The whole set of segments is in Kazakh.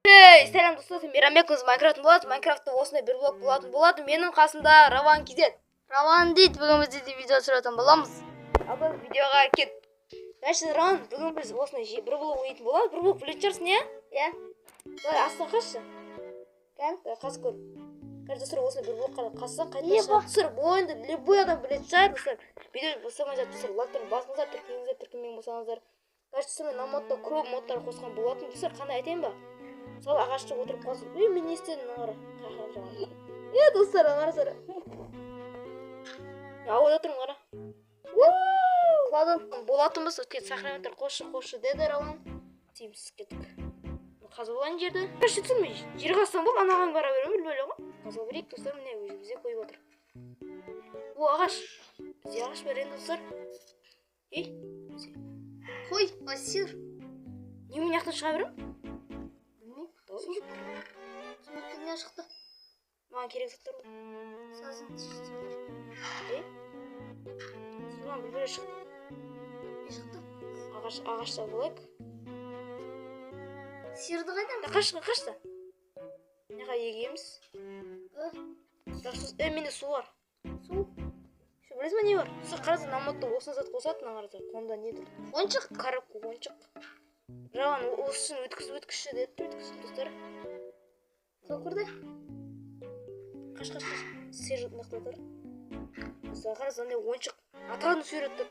Сәлем достар, мейрамбеков Майнкрафт болады. Майнкрафтта осындай бір блок болады. Менің қасымда Раван Кизет. Раван дейді, бүгін біз де видео түсіретін боламыз. Абы видеоға кет. Значит, Раван, бүгін біз осындай бір блок ойнайтын болады. Бір блок білетін шығарсың, иә? Иә. Солай астын қашшы. Қас көр. Достар, осындай бір блокқа қассаң, қайтып шығар. Достар, бұл ойынды любой адам білетін шығар, достар. Видео болсаңыздар, достар, лайктарын басыңыздар, тіркелмеген болсаңыздар. Достар, мен модта көп модтар қосқан болатын. Достар, қандай айтайын ба? Мысалы ағашта отырып қалсын. Мен не істедім аңғара? Достар, аңғара. Ауада тұрмын қара. Қыладың. Болатынбыз, өткен сақраметтер қошы деді Раван. Тиімсіз кеттік. Қазы болған жерді. Көрші түсін мен жер қазсам бол, анаған бара беремін, білмейлі ғой. Қазы берейік, достар, міне өзімізде қойып отыр. Бұл ағаш. Бізде ағаш берейін, достар. Қой, асир. Не мен яқтан шыға беремін? Смықты не шықты? Маған керек заттар бұл. Сазын түшті. Соған бір шықты. Не шықты? Ағашта болайық. Сирді қайдан? Қашта. Неға егеміз? Менде су бар. Су? Şu білесің ба не бар? Су қарасы наматты осыны зат қосатын ағарса. Қонда не тұр? Ончық? Қарап ончық. Раван осы үшін өткізші деді. Өткізші достар. Соқырды? Қаш. Сер нақтатыр. Достар қарасы андай ончық. Атағаны сүйретті.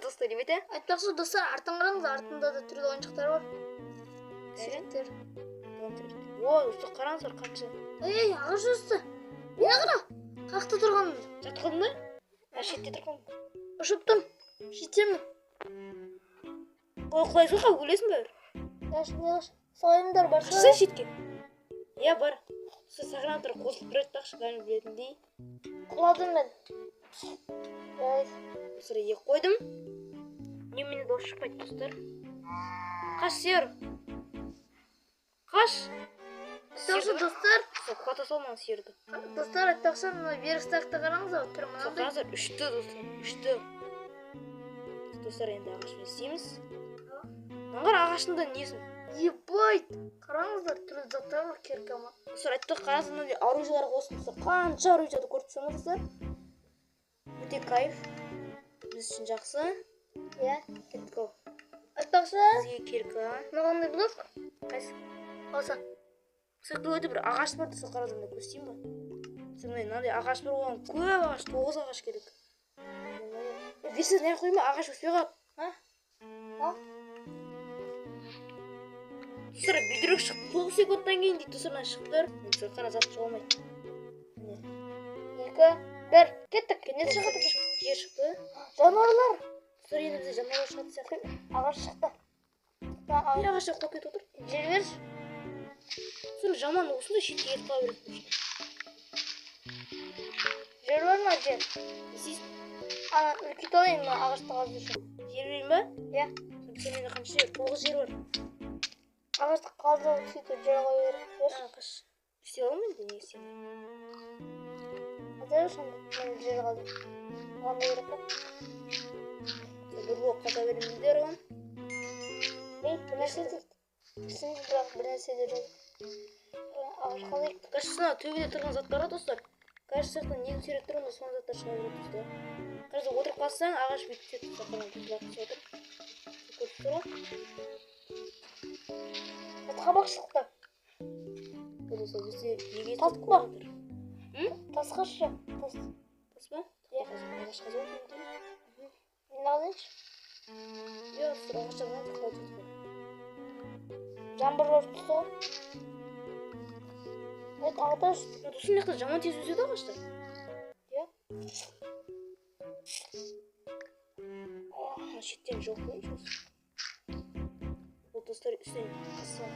Достар демет, ә? Айтпақшы достар, артын қараңыз, артында да түрлі ойыншықтар бар. Сиреттер. Достар қараңыздар қанша. Ағаш өсті. Не қара? Қақты тұрғанмын. Жатып қалдың ба? Шетте тұрғанмын. Ұшып тұрм. Шеттемін. Құлайсың қа өлесің бәрі? Яш. Сайымдар бар. Қашса шетке? Иә бар. Сақырантыр қосылып тұрады тақшы бәрін білетіндей. Құладым мен. Достар ек қойдым. Немене дос шықпайды достар. Қаш сер. Қаш. Айтпақшы достар. Қуата салман серді. Достар, айтпақшы берік стақты қараңыз ау. Түрі мұнандай. Қараңыздар үшті достар. Үшті. Достар енді ағашпен істейміз. Аңғар ағашында несін? Ебайт. Қараңыздар, түрлі заттар бар керкі ама. Достар айттық қараңыздар мынандай оружиялар қосып достар. Қанша оружияларды көріп тұрсаңыз достар. Өте кайф. Біз үшін жақсы. Иә. Кеттік ау. Айтпақшы. Бізге керкі. Мынандай блок. Қайсы? Алса. Сырды өте бір ағаш бар достар қараңыздар көрсетейін ба? Мынандай ағаш бар оған көп ағаш, 9 ағаш керек. Весіз не қойма ағаш өспей қалады. Достар, бүйдірек шықты 9 секундтан кейін дейді достар, шықтыр. Достар, қана зат шығалмайды. 2, 1, кеттік. Не шығады? Жер шықты. Жануарлар. Достар, енді бізде жануарлар шығады сияқты. Ағаш шықты. Ағашта қоп кетіп отыр. Жер берші. Достар, жаман осындай шетке етіп қала береді. Жер бар ма жер? Естейсің? Үлкейт алайын ма ағашты қазу үшін? Жер берейін ба? Иә. Бізде менде қанша жер? 9 жер бар. Ағашты қазу сөйтіп жер қой беріп. Қаш. Істей аламын енді не істеймін? Қазір сонда мен жер қазу. Қандай керек па? Бір блок қата беремін дер оған. Bir нәрсе дейді. Түсінді бірақ бір нәрсе деді. Ағаш қалайық. Кажется, төбеде тұрған заттар достар. Кажется, негізі сүйреп тұрғанда соны заттар шыға береді достар. Кажется, отырып қалсаң, ағаш бүйтіп түседі сақыран тұзлақ түсіп отыр. Көріп тұр ғой. Қабақ шықты. Достар, бізде неге Тас көп па? отыр? Тас қашы. Тас ба? Иә. Ағаш қазу отыр. Мен алайыншы. Иә, достар, ағаш жағынан қалай тұтып. Жаңбыр болып түсті ғой. Тағы Достар, неқта жаман тез өседі ағаштар. Иә. Шеттен жоқ қойшы осы. Бұл достар үстен қасыған.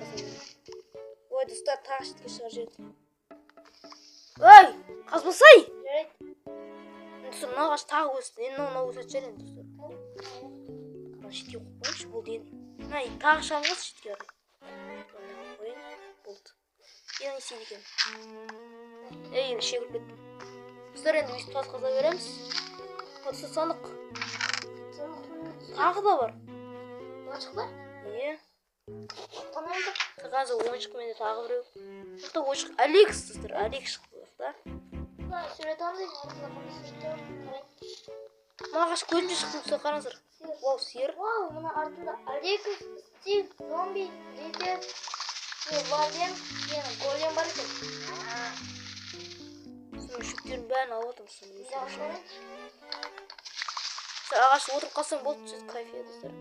Ой, достар, тағы шетке шығар жерді. Ой, қазбасай! жарайды. Достар, мына ағаш тағы өсті. Енді мынау өседі жер енді достар. Қана шетке қойып қойшы болды енді. Тағы шамғыз шетке арай. Болды. Енді істейді екен. Енді шегіліп кеттім. Достар, енді өйстіп қаза береміз. Достар, сандық. Тағы да бар. Açıkla. Niye? Tamam da. қазір ойыншық менде тағы біреу. Мықты ойыншық Алекс достар, Алекс шықты да. Сурет алайын, артында суреттер. Мағаш көзінше шықты достар, қараңыздар. Вау, сиыр. Вау, мына артында Алекс, Стив, зомби, лидер, варген, голем бар екен. Соның шөптерін бәрін алып отырмыз. Жақсы. Ағаш отырып қалсаң болды, сөз кайфия достар.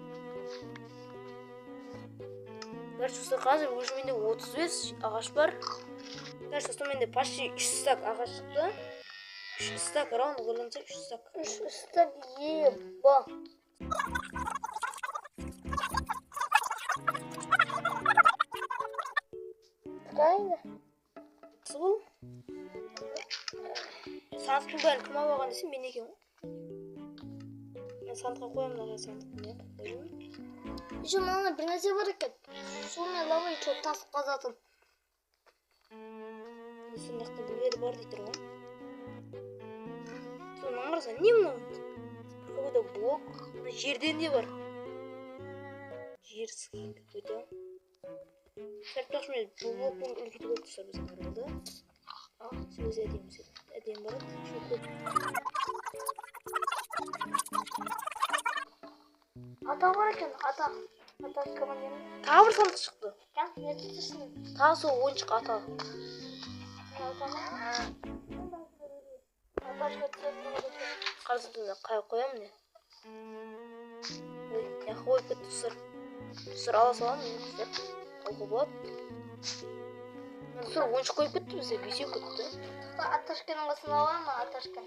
Короче, достар, қазір уже менде 35 ағаш бар. Короче, достар, менде почти 3 стак ағаш шықты. 3 стак, раунд ойланса 3 стак. 3 стак еба. Правильно? Жақсы бұл. Сандықтың бәрін кім алып алған десем, мен екен ғой. Мен сандыққа қоямын, аға сандықтың қойым. Еще мына бір нәрсе бар екен. Сумен лавай чөп тасып қазатын. Сондақта біледі бар дейтір ғой. Соның қараса, не мынау? Какой-то блок. Жерден де бар. Жер схем какой-то. Сәттақшы мен бұл блокпен үлкеті болып тұрса біздің аралда. Сөз әдем барады. Ата бар екен, ата. Ата командирім. Тағы бір сандық шықты. Не тұтырсың? Тағы сол ойыншық ата. Қарсытында қай қоямын не? Ой, яқы ойып кетті тұсыр. Тұсыр ала саламын не тұсыр? Қолғы болады. Тұсыр ойыншық қойып кетті бізде, бесеу кетті. Аташканың қасын алған ма, аташкан?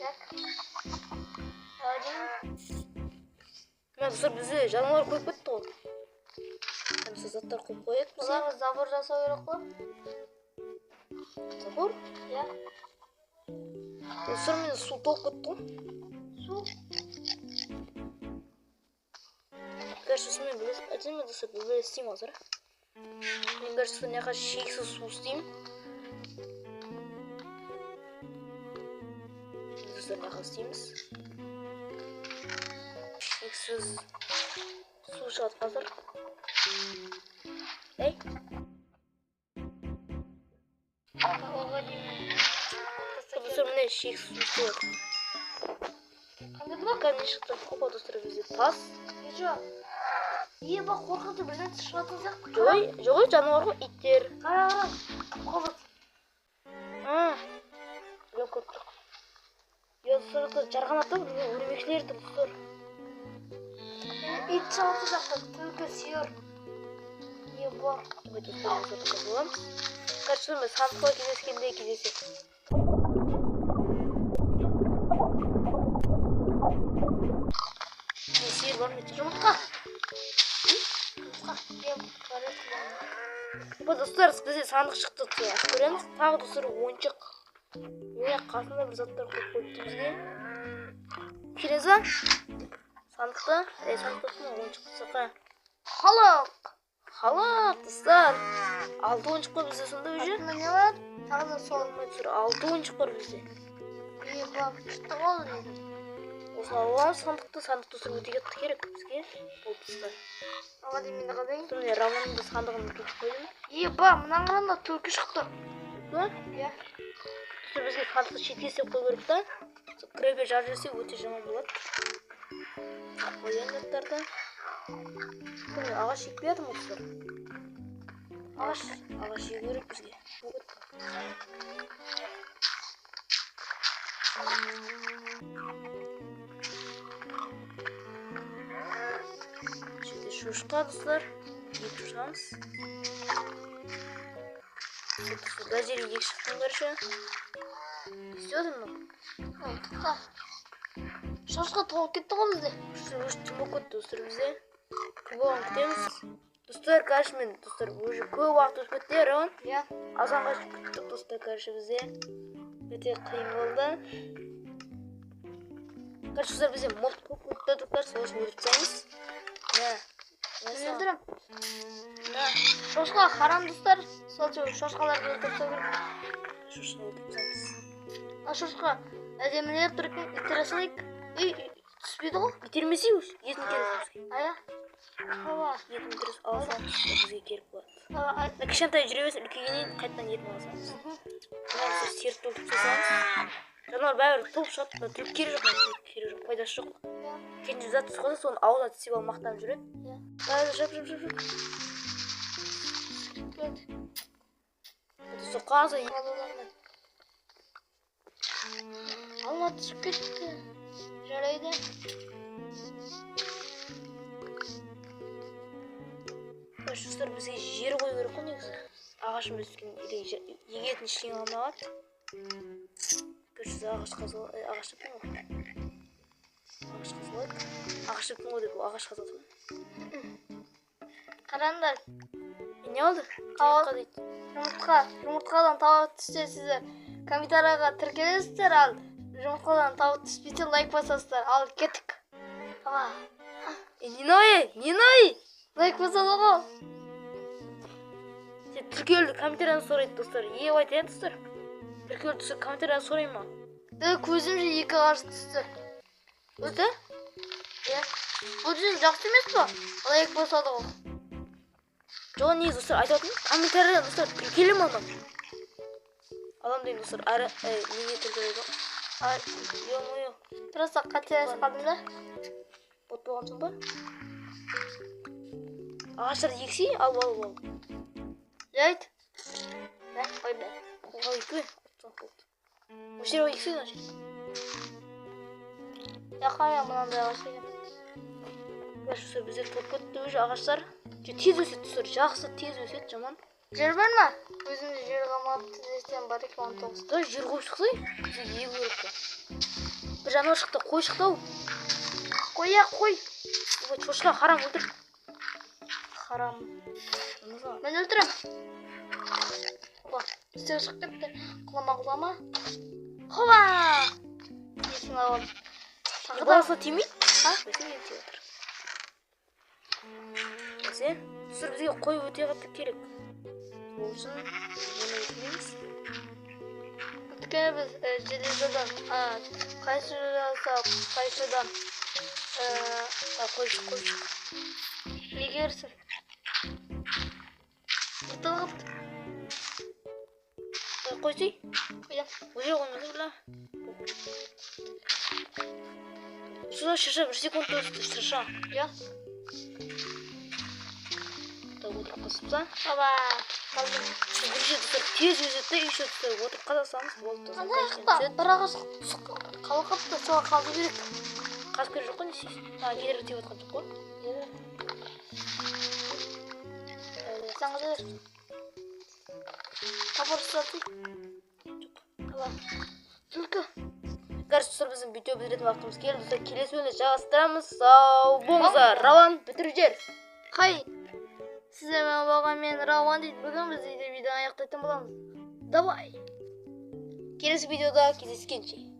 Так. Мен тұсыр бізде жануар қойып кетті ғой. Қанша заттар қойып қояды бізде. Бұларға забор жасау керек қой. Забор? Иә. Тұсыр мен су толып кетті ғой. Су? Короче, мен әдемі тұсыр біле істеймін азыр. Мен короче, неға шексіз су істеймін. Тұсыр неға істейміз. Шексіз су шығады қазір. Әй? Тұсыр міне шексіз су шығады. Қандай бұлақ? Қандай шықты? Опа достар бізде тас. Ежо. Еба қорқыты бірден шығатын сияқты. Жоқ, жануар ғой, иттер. Қара. Қобыз. Жоқ, көп жоқ. Достар, жарғанатта өрмекшілер достар. Ит шығатын жақта, түлкі сүйір. Еба. Короче, мен сандыққа кездескенде кездесек. Сиыр бар ма? Жұмыртқа. Опа, достар, бізде сандық шықты. Көреміз, тағы достар ойыншық. Міне қасында бір заттар қойып қойыпты бізге. Кереміз ба? Сандықта, сандықтың ойыншық тұсаққа. Халық, достар. 6 ойыншық бар бізде сонда өже. Артында не бар? Тағы да сол. 6 ойыншық бар бізде. Еба, күшті қол дейді. Осыны аламыз сандықты достар өте кетті керек бізге. Бұл достар. Аға деймінді қадайын. Сонымен романымды сандығын кетіп қойдым. Еба, мұнан қаранда түлкі шықты. Ба? Иә. Достар бізге сандықты шеткесеп қой керек та. Кребе жар жерсе өте жаман болады. Қойын заттарды. Сонымен ағаш шекпей жатырмын достар. Ағаш шеу керек бізге. Şimdi şuşka dostlar. İlk şuşkamız. Газели екі шықтың көрші. Істедің мұ? Тұқта. Шошқа толып кетті ғой бізде. Үш түмі көтті достар бізде. Болған күтеміз. Достар, короче, мен достар уже көп уақыт өтіп кетті, Рауан. Иә. Азанға күттік достар, короче, бізде. Өте қиын болды. Короче, достар бізде мұрт көп көтті достар, соғысын өлтірсеңіз. Өлтірім. Шошқа харам достар. Сол шошқаларды өлтірсе керек. Шошқа өлтірсеңіз. Шошқа әдемілер тұрып итере салайық. Түспейді ғой. Итермесей өз, етін келесіз. Ая. Ала. Етін дұрыс алсаңыз бізге келіп болады. Кішкентай жүре берсін, үлкейгеннен қайтадан етін алсаңыз. Мына біз серік толтырып тастасаңыз, жануар бәрібір толып шығады. Түк керегі жоқ, пайдасы жоқ. Кенже зат түсіп қалса, соны ауылда тістеп алып мақтанып жүреді. Бәрі жап. Соққан соң Алма түсіп кетті. Жарайды. Достар, бізге жер қою керек қой негізі. Ағашымыз өскен егетін ештеңе қалмаған. Көршісі ағаш қазып ағаш жаптың ғой. Ағаш қазылады. Ағаш жаптың ғой деп ағаш қазады ғой. Қараңдар. Не oldu? Жұмыртқадан тауық түссе сіздер комментарияға тіркелесіздер, ал жұмыртқадан тауық түспесе лайк басасыздар. Ал кеттік. Ниной! Лайк басады ғой. Сен тіркелді комментарияны сұрайды достар. Айтайын достар. Тіркелді түсі комментарияны сұрай ма? Көзімше 2 ағаш түсті. Өзі? Иә. Бұл жүз жақсы емес па? Лайк басады ғой. Жоқ, негіз достар айтатын комментарияны достар тіркелі ма адам? Адам дейін достар, әрі неге тіркеледі ғой? Ё-моё. Просто қателесіп қалдым да. Бот болғансың ба? Ағаштарды ексей, ал. Жайт. Ой бе. Қолға екпе. Осы жерге ексей значит. Яқая мынандай ағаш екен. Достар, біздер топ кетті уже ағаштар. Тез өседі достар, жақсы тез өседі, жаман. Жер бар ма? Өзімде жер қалмады десем бар екен 19. Да, жер қойып шықсай, бізге егу керек қой. Бір жануар шықты, қой шықты ау. Қой. Шошқа харам өлтір. Харам. Мен өлтірем. Үстегі шығып кетті. Құлама. Хоба! Есін алып. Баласына тимейді? Бәсе мен тиіп отыр. Бәсе, түсір бізге қой өте қатты керек. Ол үшін оны өтімейміз. Өткені біз железодан, қайшыдан қойшы. Егерсің. Ұтылғыпты. Қойсай? Қоям. Уже қоймасы біла. Шыра, бір секунд өсті, шыра. Я. Отырып қасыпса. Аба. Қалдым. Бірінші тұсыр тез өзетті, еще тұсыр отырып қазасамыз болды. Қандай бір ағаш қалқыпты, соға қалды керек. Қазып керек жоқ қой, не істейсің? Кедергі тиіп отқан жоқ қой. Саңғызы бер. Тапыр ұстатый. Түлкі. Достар, біздің видео бітіретін уақытымыз келді. Достар, келесі бөлімде жалғастырамыз. Сау болыңыздар. Рауан бітірушілер. Хай. Сіздермен болған мен Рауан дейді. Бүгін біз видеоны аяқтайтын боламыз. Давай. Келесі видеода кездескенше.